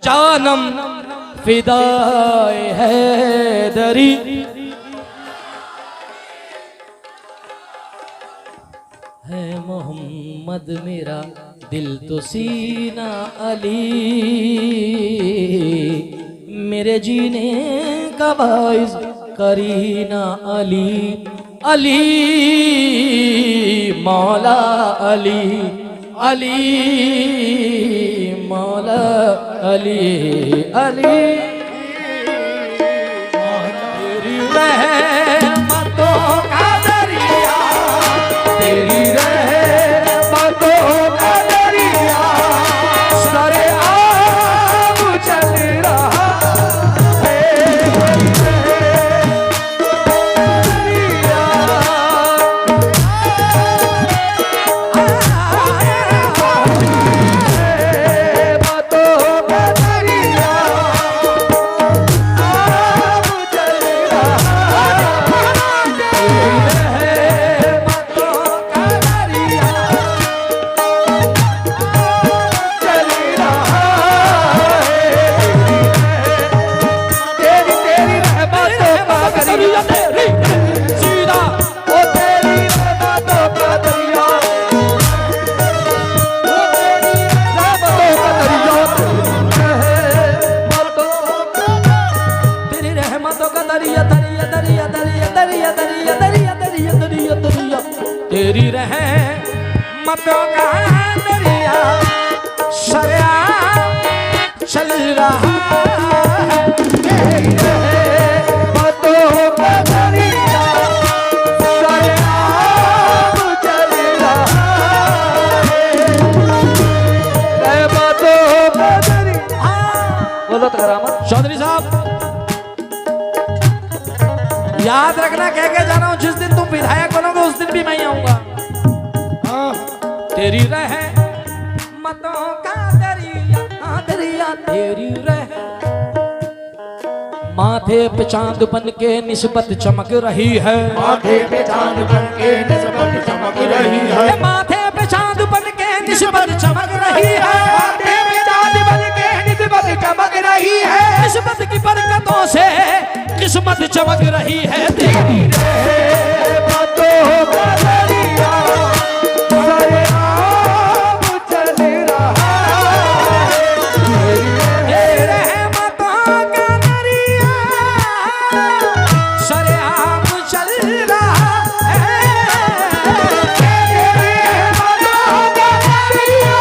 जानम फिदाए हैदरी। है मोहम्मद मेरा दिल तो सीना अली, मेरे जीने का बाइस करीना अली। अली मौला अली, अली मौला अली, अली तेरी रहमतों का दरिया, तेरी रहमतों का दरिया सरे आब चल रहा है। तेरी रहमतों का दरिया सरिया चल रहा है। तेरी रहमतों का दरिया सरिया चल रहा है। रहमतों का दरिया। बोलो तो करामत चौधरी साहब, याद रखना कह के जा रहा हूं, जिस दिन तुम विधायक बनोगे उस दिन भी मैं आऊंगा। तेरी रहमतों का दरिया, दरिया तेरी माथे पे चांद बन के निस्बत चमक रही है, माथे पे चांद बन के निस्बत चमक रही है, माथे पे चांद बन के निस्बत चमक रही है, माथे पे चांद बन के निस्बत चमक रही है, निस्बत की बरकतों से किस्मत चमक रही है। तेरी रहमतों का दरिया सरे आब चल रहा है। तेरी रहमतों का दरिया सरे आब चल रहा है। तेरी रहमतों का दरिया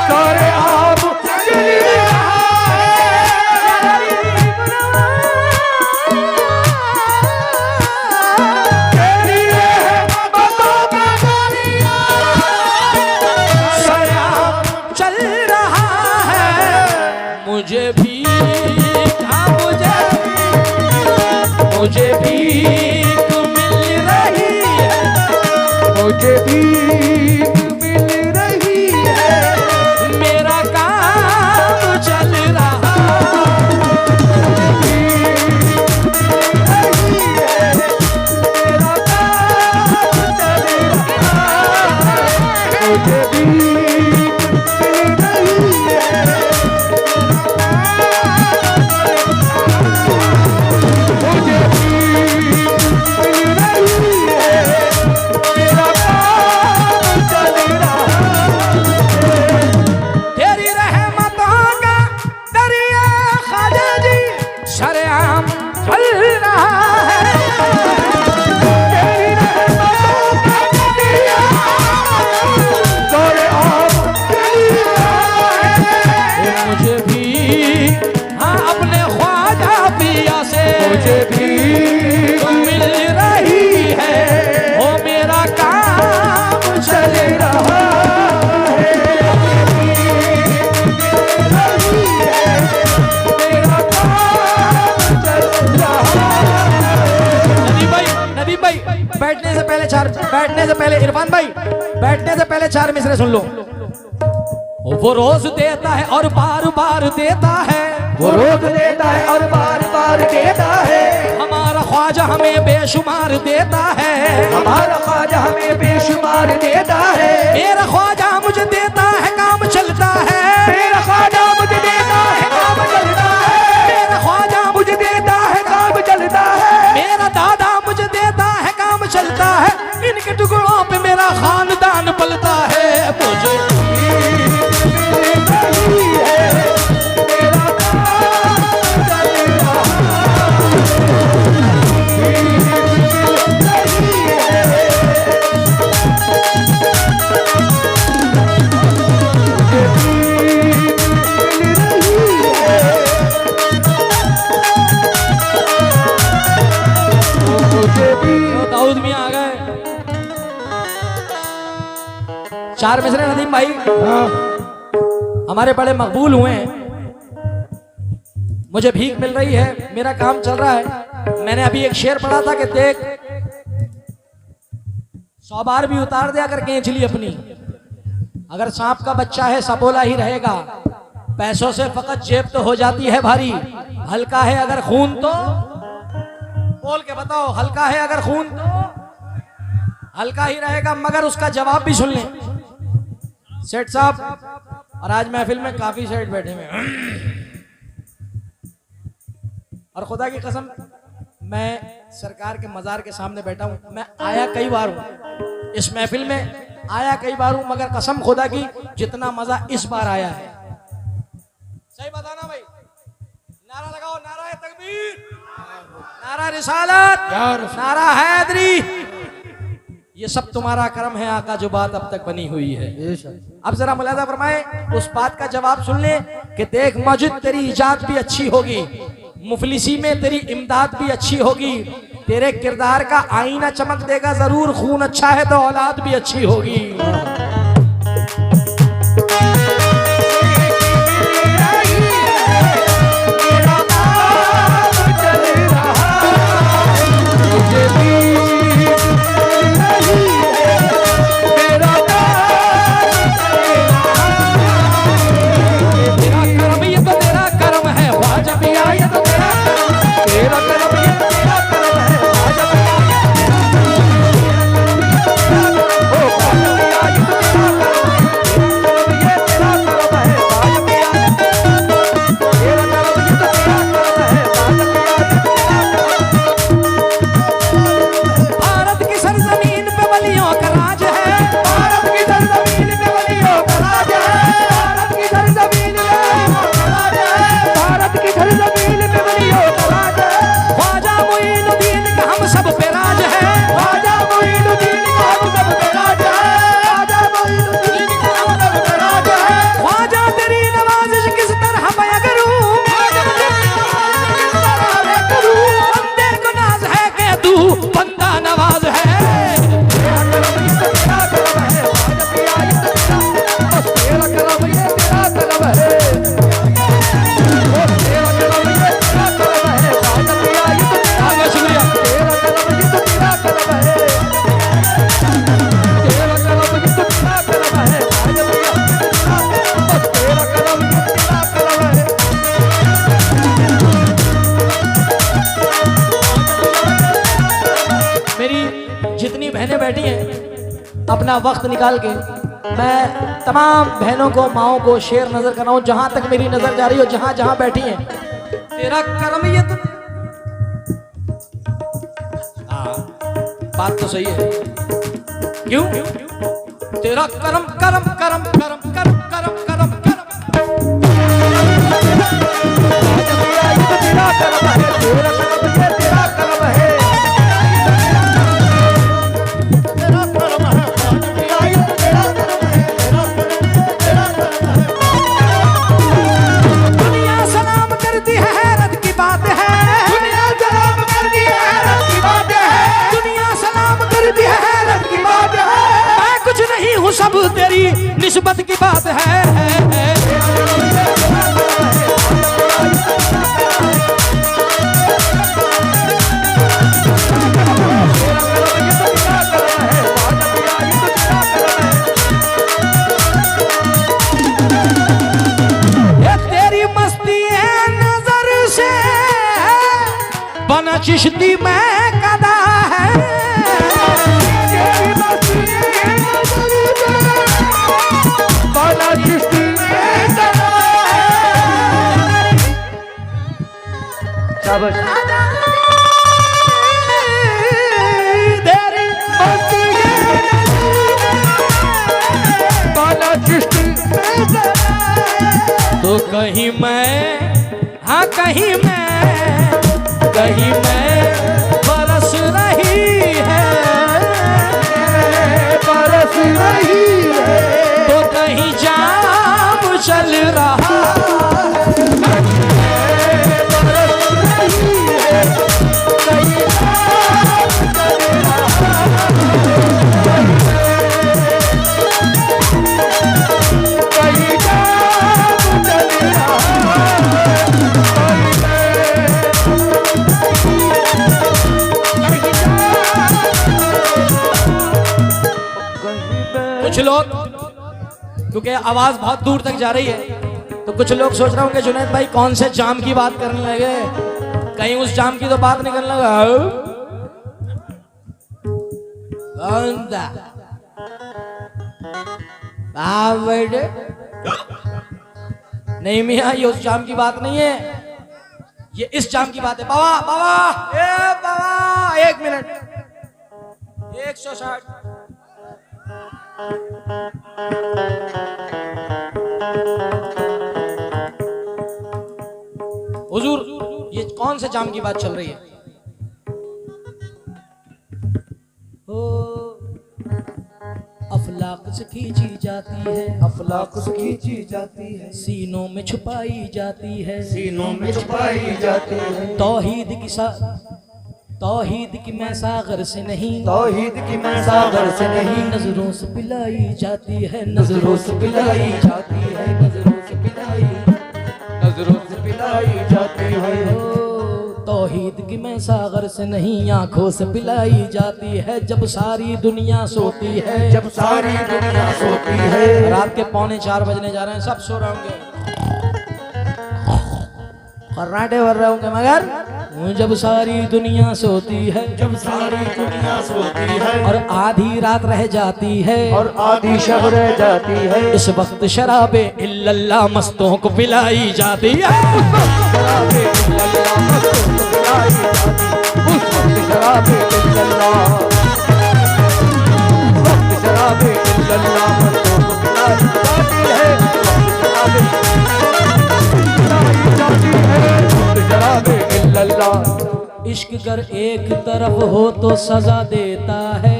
सरे आब चल रहा है। तेरी रहमतों का दरिया सरे आब चल रहा है। मुझे भी मुझे भी मिल रही है, मुझे भी मिल रही है, मेरा काम चल रहा मेरा काम चल रहा है। मुझे भी मिल रही है, मुझे भी मिल रही है, मेरा काम चल रहा है। तेरी रहमतों का दरिया ख्वाजा जी सरेआम चल रहा है। तेरी रहमतों का दरिया सरे आब चल रहा है। मुझे भी हाँ अपने ख्वाजा पिया से मुझे भी मिल रही है, वो मेरा काम चल रहा है। मेरा काम चल रहा नदीम भाई बैठने से पहले इरफान भाई बैठने से पहले 4 मिसरे सुन लो। वो रोज देता है और बार बार देता है, वो रोज देता है और बार बार देता है, हमारा ख्वाजा हमें बेशुमार देता है, हमारा ख्वाजा हमें बेशुमार देता है, मेरा ख्वाजा मुझे देता है काम चलता है, मेरा ख्वाजा मुझे चार मिसरे नदीम भाई हमारे बड़े मकबूल हुए हैं। मुझे भीख मिल रही है, मेरा काम चल रहा है। मैंने अभी एक शेर पढ़ा था कि देख 100 बार भी उतार दिया कर केंचली अपनी, अगर सांप का बच्चा है सपोला ही रहेगा। पैसों से फकत जेब तो हो जाती है भारी, हल्का है अगर खून तो बोल के बताओ, हल्का है अगर खून तो हल्का ही रहेगा। मगर उसका जवाब भी सुन लें सेठ साहब। और आज महफिल में काफी सेठ बैठे हुए हैं और खुदा की कसम मैं सरकार के मजार के सामने बैठा हूं। मैं आया कई बार हूं इस महफिल में, आया कई बार हूं, मगर कसम खुदा की जितना मजा इस बार आया है। सही बताना भाई, नारा लगाओ, नारा तकबीर, नारा रिसालत, नारा हैदरी। ये सब तुम्हारा करम है आका, जो बात अब तक बनी हुई है। अब जरा मुलाहिजा फरमाए, उस बात का जवाब सुन ले कि देख मौजूद तेरी इजाद भी अच्छी होगी, मुफलिसी में तेरी इमदाद भी अच्छी होगी, तेरे किरदार का आईना चमक देगा जरूर, खून अच्छा है तो औलाद भी अच्छी होगी। बैठी हैं अपना वक्त निकाल के, मैं तमाम बहनों को माओं को शेर नजर कर रहा हूं, जहां तक मेरी नजर जा रही हो, जहां जहां बैठी हैं। तेरा कर्म ये तो बात तो सही है, क्यों? तेरा कर्म कर्म कर्म कर्म कर्म कर्म कर्म सब तेरी निस्बत की बात है। ये तेरी मस्ती है नजर से बना चिश्ती में कदा है। तो कहीं मैं, हाँ कहीं मैं बरस रही है, बरस रही है, तो कहीं जाम चल रहा लोग, क्योंकि आवाज बहुत दूर तक जा रही है, तो कुछ लोग सोच रहे होंगे जुनैद भाई कौन से जाम की बात करने लगे, कहीं उस जाम की तो बात नहीं करने लगा। नहीं मियाँ, ये उस जाम की बात नहीं है, ये इस जाम की बात है। बाबा बाबा, ए बाबा, 1 मिनट, 160। हुजूर, ये कौन से जाम की बात चल रही है? अफलाक से खींची जाती है, अफलाक से खींची जाती है, सीनों में छुपाई जाती है, सीनों में छुपाई जाती है। तौहीद की मैं सागर से नहीं, तौहीद की मैं सागर से नहीं, नजरों से पिलाई जाती है, नजरों से पिलाई जाती है, नजरों से पिलाई, नजरों से पिलाई जाती है। तौहीद की मैं सागर से नहीं, आंखों से पिलाई जाती है, जब सारी दुनिया सोती है, जब सारी दुनिया सोती है। रात के 3:45 बजने जा रहे हैं, सब सो रहे होंगे, कर्राटे भर रहे होंगे, मगर जब सारी दुनिया सोती है, जब सारी दुनिया सोती है, और आधी रात रह जाती है, और आधी शब रह जाती है, इस वक्त शराबे इल्लल्लाह मस्तों को पिलाई जाती है। शराबे इल्लल्लाह मस्तों को पिलाई जाती, उस वक्त शराबे इल्लल्लाह, उस वक्त शराबे इल्लल्लाह मस्तों को पिलाई जाती है, शराबे पिलाई जाती है, शराबे इल्लल्लाह। इश्क अगर एक तरफ हो तो सजा देता है,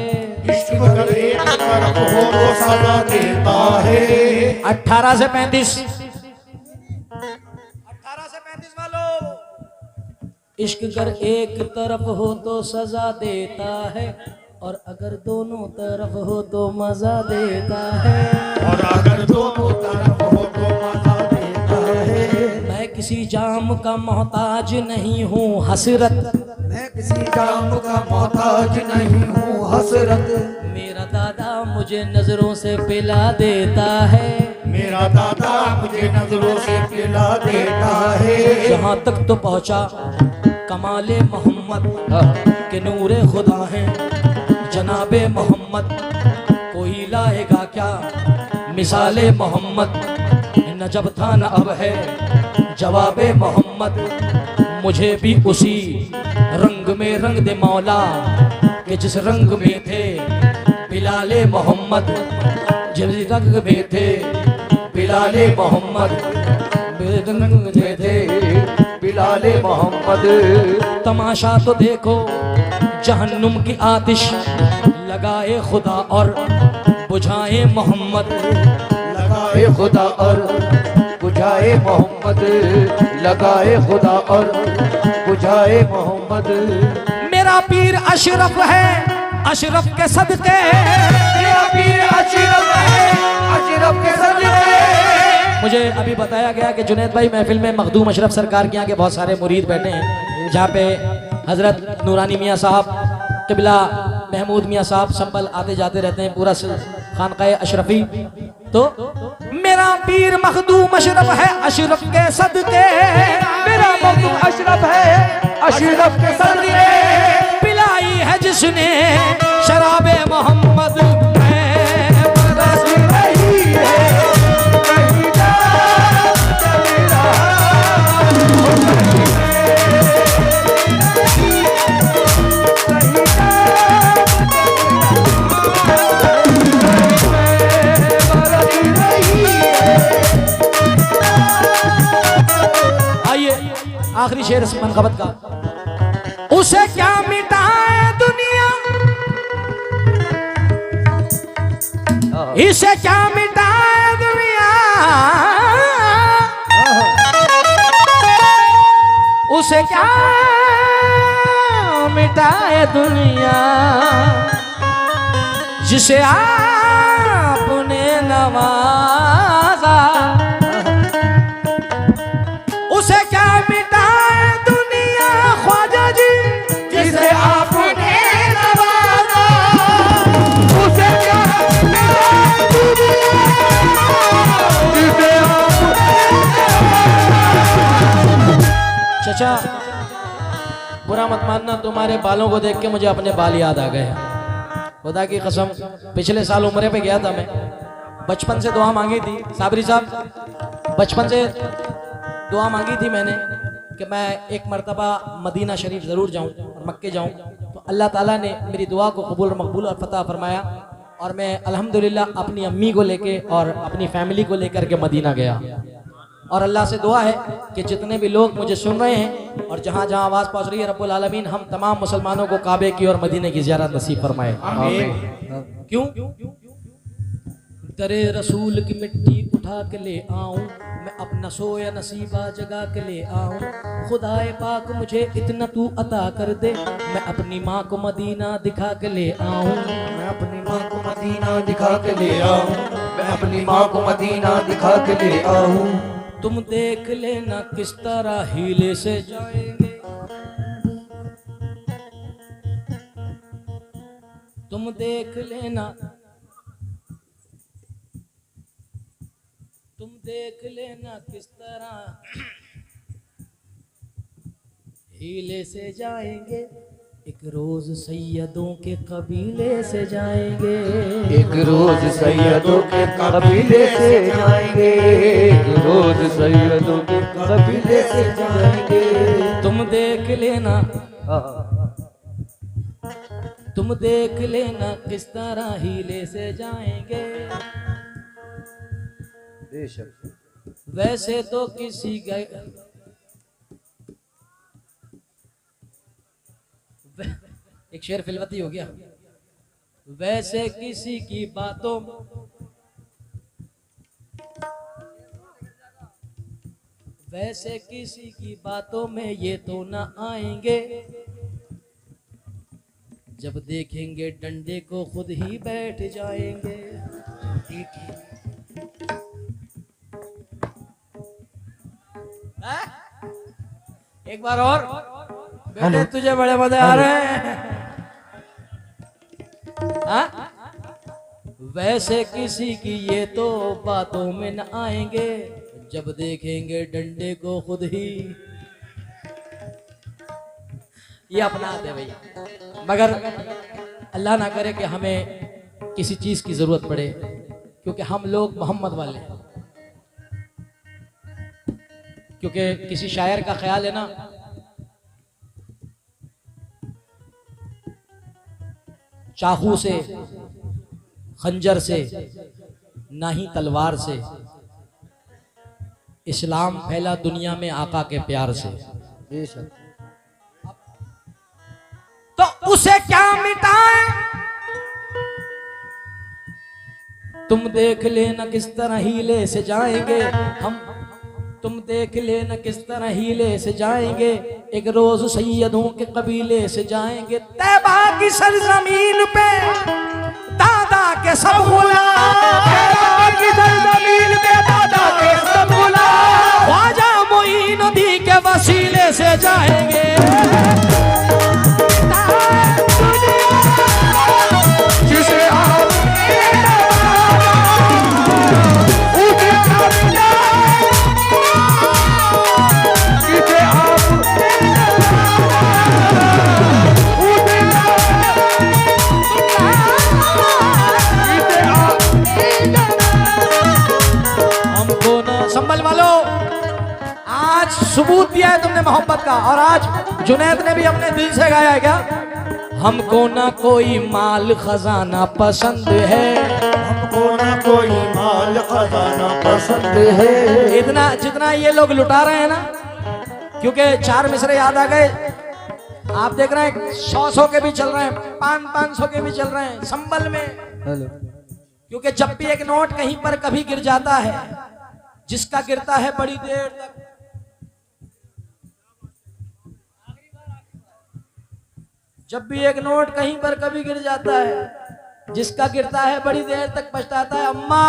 इश्क अगर एक तरफ हो तो सजा देता है। 18 से 35 वालों, इश्क अगर एक तरफ हो तो सजा देता है, और अगर दोनों तरफ हो तो मजा देता है, और अगर दोनों तरफ हो तो मजा देता है। मैं किसी जाम का मोहताज नहीं हूँ हसरत, मैं किसी जाम का मोहताज नहीं हूँ हसरत, मेरा दादा मुझे नजरों से पिला देता है, मेरा दादा मुझे नजरों से पिला देता है। यहाँ तक तो पहुँचा कमाले मोहम्मद के नूरे खुदा है, जनाबे मोहम्मद कोई लाएगा क्या मिसाले मोहम्मद, न जब था न अब है जवाबे मोहम्मद, मुझे भी उसी रंग में रंग दे मौला कि जिस रंग में थे बिलाले मोहम्मद, जिस रंग में थे बिलाले मोहम्मद, रंग में थे बिलाले मोहम्मद। तमाशा तो देखो जहन्नुम की आतिश लगाए खुदा और बुझाए मोहम्मद, लगाए खुदा और बुझाए मोहम्मद, लगाए खुदा और बुझाए मोहम्मद। मेरा पीर अशरफ है अशरफ के सदके, मेरा पीर अशरफ है अशरफ के सदके। मुझे अभी बताया गया कि जुनैद भाई महफिल में मखदूम अशरफ सरकार के यहाँ के बहुत सारे मुरीद बैठे हैं, जहाँ पे हजरत नूरानी मियाँ साहब, क़िबला महमूद मियाँ साहब संभल आते जाते रहते हैं, पूरा खानकाए अशरफी। तो मेरा पीर मखदूम अशरफ है अशरफ के सदके, मेरा मखदूम अशरफ है अशरफ के सदके। पिलाई है जिसने शराबे मोहम्मद में बरस रही है, कहीं ना चल रहा आखिरी शेर इस मनक़बत का, उसे क्या मिटाए दुनिया, इसे क्या मिटाए दुनिया, उसे क्या मिटाए दुनिया, जिसे आपने नवाजा, उसे क्या मिटाए दुनिया ख्वाजा जी, जिसे आपने नवाजा, उसे क्या मिटाए चाचा बुरा मत मानना, तुम्हारे बालों को देख के मुझे अपने बाल याद आ गए। खुदा की कसम, पिछले साल उम्रे पे गया था मैं, बचपन से दुआ मांगी थी साबरी साहब, बचपन से दुआ मांगी थी मैंने कि मैं एक मर्तबा मदीना शरीफ ज़रूर जाऊं और मक्के जाऊं। तो अल्लाह ताला ने मेरी दुआ को कबूल और मकबूल और फतह फरमाया और मैं अल्हम्दुलिल्लाह अपनी अम्मी को लेके और अपनी फैमिली को लेकर के मदीना गया। और अल्लाह से दुआ है कि जितने भी लोग मुझे सुन रहे हैं और जहाँ जहाँ आवाज़ पहुँच रही है, रब्बुल आलमीन हम तमाम मुसलमानों को काबे की और मदीने की ज़ियारत नसीब फरमाए। क्यों? दरे रसूल की मिट्टी उठा के ले आऊं, मैं अपना सोया नसीबा जगा के ले आऊं। खुदाए पाक मुझे इतना तू अता कर दे, मैं अपनी माँ को मदीना दिखा के ले आऊं। मैं अपनी माँ को मदीना दिखा के ले आऊं, मैं अपनी माँ को मदीना दिखा के ले आऊं। तुम देख लेना किस तरह हीले से जाएंगे, तुम देख लेना, तुम देख लेना किस तरह हीले से जाएंगे। एक रोज सैयदों के कबीले से जाएंगे, एक रोज सैयदों के कबीले से जाएंगे, एक रोज सैयदों के कबीले से जाएंगे। तुम देख लेना, तुम देख लेना किस तरह हीले से जाएंगे। वैसे तो किसी एक शेर फिलवती हो गया। वैसे किसी की बातों, वैसे किसी की बातों में ये तो ना आएंगे, जब देखेंगे डंडे को खुद ही बैठ जाएंगे। एक बार और बेटे, तुझे बड़े मजे आ रहे हैं। वैसे किसी की ये तो बातों में न आएंगे, जब देखेंगे डंडे को खुद ही ये अपना दे भैया। मगर अल्लाह ना करे कि हमें किसी चीज की जरूरत पड़े, क्योंकि हम लोग मोहम्मद वाले हैं। क्योंकि किसी शायर का ख्याल है ना, चाकू से, खंजर से, ना ही तलवार से, इस्लाम फैला दुनिया में आका के प्यार से। तो उसे क्या मिटाए, तुम देख लेना किस तरह हीले से जाएंगे हम, तुम देख लेना किस तरह हीले से जाएंगे। एक रोज सैयदों के कबीले से जाएंगे, तैबा की सरजमीन पे दादा के सब गुलाम, तैबा की सरजमीन पे दादा के सब गुलाम, ख्वाजा मोइनुद्दीन के वसीले से जाएंगे। संभल वालों, आज सबूत दिया है तुमने मोहब्बत का, और आज जुनैद ने भी अपने दिल से गाया है। क्या? हमको ना कोई माल खजाना पसंद है, हमको ना कोई माल खजाना पसंद है। इतना जितना ये लोग लुटा रहे हैं ना, क्योंकि चार मिसरे याद आ गए। आप देख रहे हैं 100 के भी चल रहे हैं, 500 के भी चल रहे हैं संभल में। क्योंकि जब भी एक नोट कहीं पर कभी गिर जाता है, जिसका गिरता है बड़ी देर तक, जब भी एक नोट कहीं पर कभी गिर जाता है, जिसका गिरता है बड़ी देर तक पछताता है। अम्मा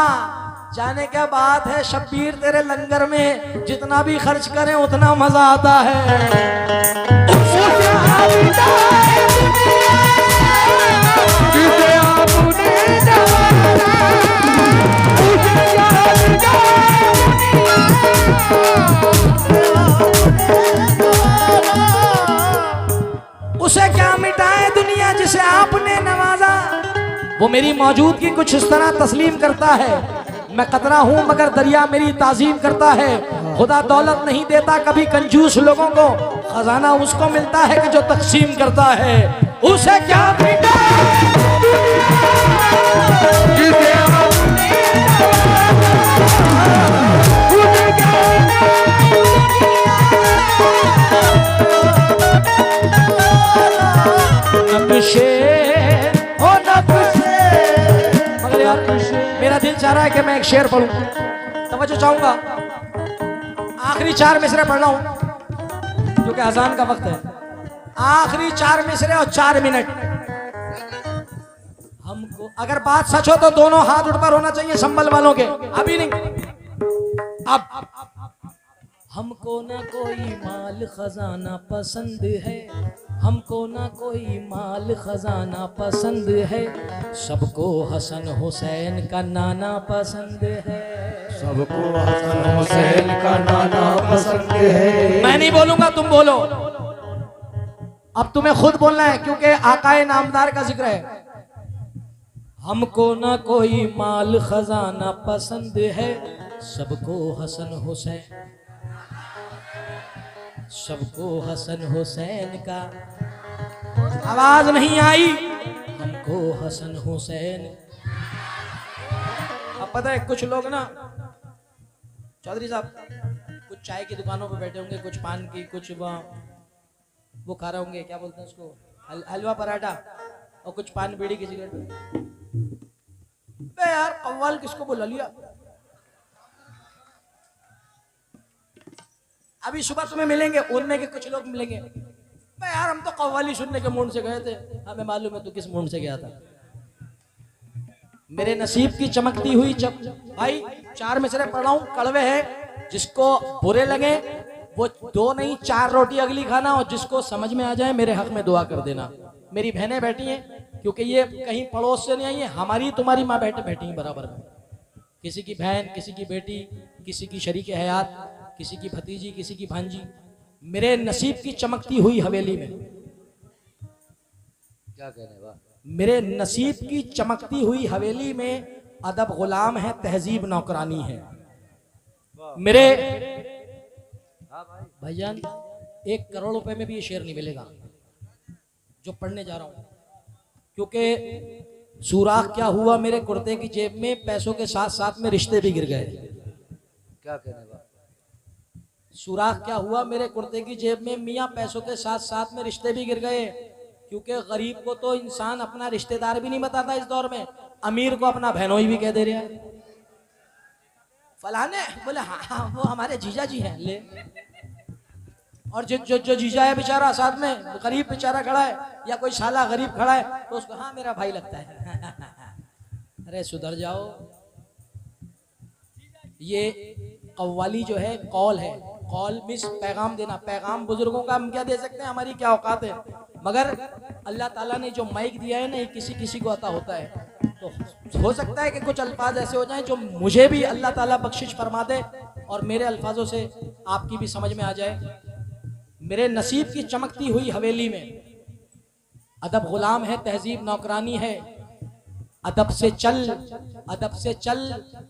जाने क्या बात है, शब्बीर तेरे लंगर में जितना भी खर्च करें उतना मजा आता है। जिसे आपने नवाजा वो मेरी मौजूदगी कुछ इस तरह तस्लीम करता है। मैं कतरा हूं मगर दरिया मेरी ताजीम करता है। खुदा दौलत नहीं देता कभी कंजूस लोगों को, खजाना उसको मिलता है कि जो तकसीम करता है। उसे क्या बेटा नक्शे ओ नक्शे। मगर यार मेरा दिल चाह रहा है कि मैं एक शेर पढ़ूं, तवज्जो चाहूंगा। आखिरी 4 मिसरे पढ़ रहा हूं क्योंकि अजान का वक्त है। आखिरी 4 मिसरे और 4 मिनट। हमको अगर बात सच हो तो दोनों हाथ उठ पर होना चाहिए संभल वालों के, अभी नहीं अब। हमको ना कोई माल खजाना पसंद है, हमको ना कोई माल खजाना पसंद है, सबको हसन हुसैन का नाना पसंद है। सबको हसन हुसैन का नाना पसंद है। मैं नहीं बोलूंगा, तुम बोलो। अब तुम्हें खुद बोलना है क्योंकि आकाए नामदार का जिक्र है। हमको ना कोई माल खजाना पसंद है, सबको हसन हुसैन, सबको हसन हुसैन का। आवाज नहीं आई। हमको हसन हुसैन। अब पता है कुछ लोग ना चौधरी साहब कुछ चाय की दुकानों पे बैठे होंगे, कुछ पान की, कुछ वो खा रहे होंगे, क्या बोलते हैं उसको, हलवा पराठा, और कुछ पान बीड़ी की सिगरेट। बे यार कव्वाल किसको बुला लिया? अभी सुबह तुम्हें मिलेंगे, उनमें के कुछ लोग मिलेंगे, बे यार हम तो कव्वाली सुनने के मूड से गए थे। हमें मालूम है तू किस मूड से गया था। मेरे नसीब की चमकती हुई भाई 4 मिसरे पढ़ रहा हूं, कड़वे हैं। जिसको बुरे लगे वो 2 नहीं 4 रोटी अगली खाना, और जिसको समझ में आ जाए मेरे हक में दुआ कर देना। मेरी बहनें बैठी हैं क्योंकि ये कहीं पड़ोस से नहीं आई है, हमारी तुम्हारी माँ बैठी हैं बराबर में। किसी की बहन, किसी की बेटी, किसी की शरीक हयात, किसी की भतीजी, किसी की भांजी। मेरे नसीब की चमकती हुई हवेली में, क्या कहने वाह, मेरे नसीब की चमकती हुई हवेली में अदब गुलाम है, तहजीब नौकरानी है। मेरे भाईजान 1 करोड़ रुपए में भी ये शेर नहीं मिलेगा जो पढ़ने जा रहा हूं, क्योंकि सुराख क्या हुआ मेरे कुर्ते की जेब में, पैसों के साथ साथ में रिश्ते भी गिर गए। क्या कहने वाह, सुराख क्या हुआ मेरे कुर्ते की जेब में मियाँ, पैसों के साथ साथ में रिश्ते भी गिर गए। क्योंकि गरीब को तो इंसान अपना रिश्तेदार भी नहीं बताता इस दौर में, अमीर को अपना बहनोई भी कह दे रहा है। फलाने बोले हाँ वो हमारे जीजा जी हैं, ले। और जो जीजा है बेचारा साथ में गरीब बेचारा खड़ा है, या कोई साला गरीब खड़ा है, तो उसको हाँ मेरा भाई लगता है। अरे सुधर जाओ। ये कव्वाली जो है कौल है, कौल मिस पैगाम देना। पैगाम बुजुर्गों का हम क्या दे सकते हैं, हमारी क्या औकात है। मगर अल्लाह ताला ने जो माइक दिया है ना, ये किसी किसी को अता होता है। तो हो सकता है कि कुछ अल्फाज ऐसे हो जाएं जो मुझे भी अल्लाह ताला बख्शिश फरमा दे और मेरे अल्फाजों से आपकी भी समझ में आ जाए। मेरे नसीब की चमकती हुई हवेली में अदब गुलाम है, तहजीब नौकरानी है। अदब से चल, अदब से चल,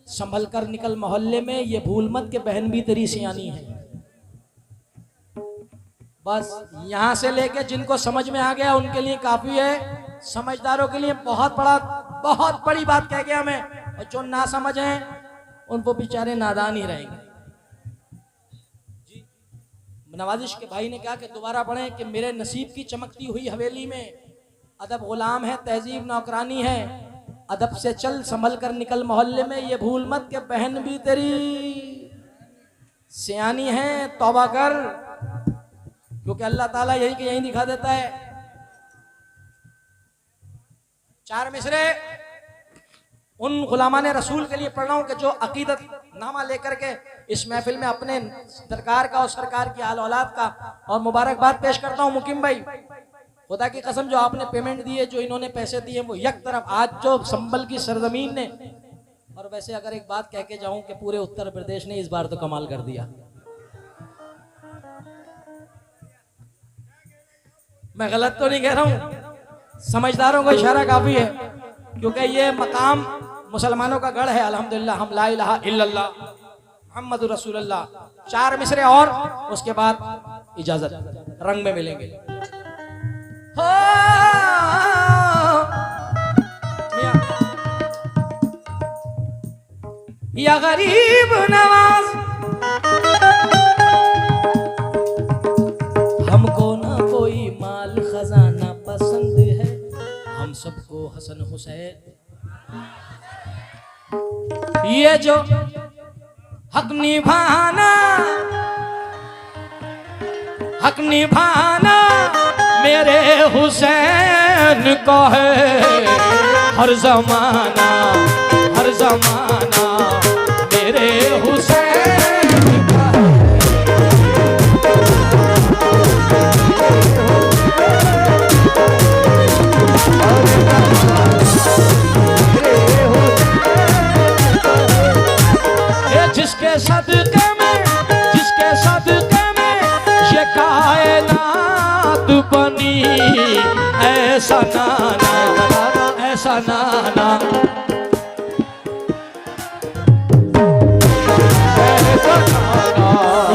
संभल कर निकल मोहल्ले में, ये भूल मत के बहन भी तेरी सियानी है। बस यहां से लेके जिनको समझ में आ गया उनके लिए काफी है, समझदारों के लिए बहुत बड़ी बात कह गया मैं। और जो ना समझ हैं उनको बेचारे नादान ही रहेंगे। नवाजिश के भाई ने कहा कि दोबारा पढ़ें कि मेरे नसीब की चमकती हुई हवेली में अदब गुलाम है, तहजीब नौकरानी है। अदब से चल, संभल कर निकल मोहल्ले में, ये भूल मत के बहन भी तेरी सियानी है। तौबा कर, क्योंकि अल्लाह ताला यही कि यही दिखा देता है। 4 मिसरे उन गुलामाने रसूल के लिए पढ़ रहा हूं कि जो अकीदत नामा लेकर के इस महफिल में अपने सरकार का और सरकार की आल औलाद का और मुबारकबाद पेश करता हूं। मुकीम भाई, खुदा की कसम जो आपने पेमेंट दी है, जो इन्होंने पैसे दिए, वो एक तरफ आज जो संभल की सरजमीन ने, और वैसे अगर एक बात कह के जाऊं कि पूरे उत्तर प्रदेश ने इस बार तो कमाल कर दिया। मैं गलत तो नहीं कह रहा हूं, समझदारों को इशारा काफी है, क्योंकि ये मकाम मुसलमानों का गढ़ है। अल्हम्दुलिल्लाह हम ला इलाहा इल्लल्लाह मुहम्मदुर रसूलुल्लाह 4 मिसरे और उसके बाद इजाजत, रंग में मिलेंगे। हो मियां। या गरीब नवाज हमको ना कोई माल खजाना पसंद है, हम सबको हसन हुसैन। ये जो हक निभाना, हक निभाना मेरे हुसैन का है हर जमाना, हर जमाना मेरे हुसैन का है। जिसके सदके में, जिसके सदके में ये कायनात बनी, ऐसा नाना, ऐसा नाना।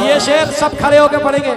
ये शेर सब खड़े होकर पढ़ेंगे।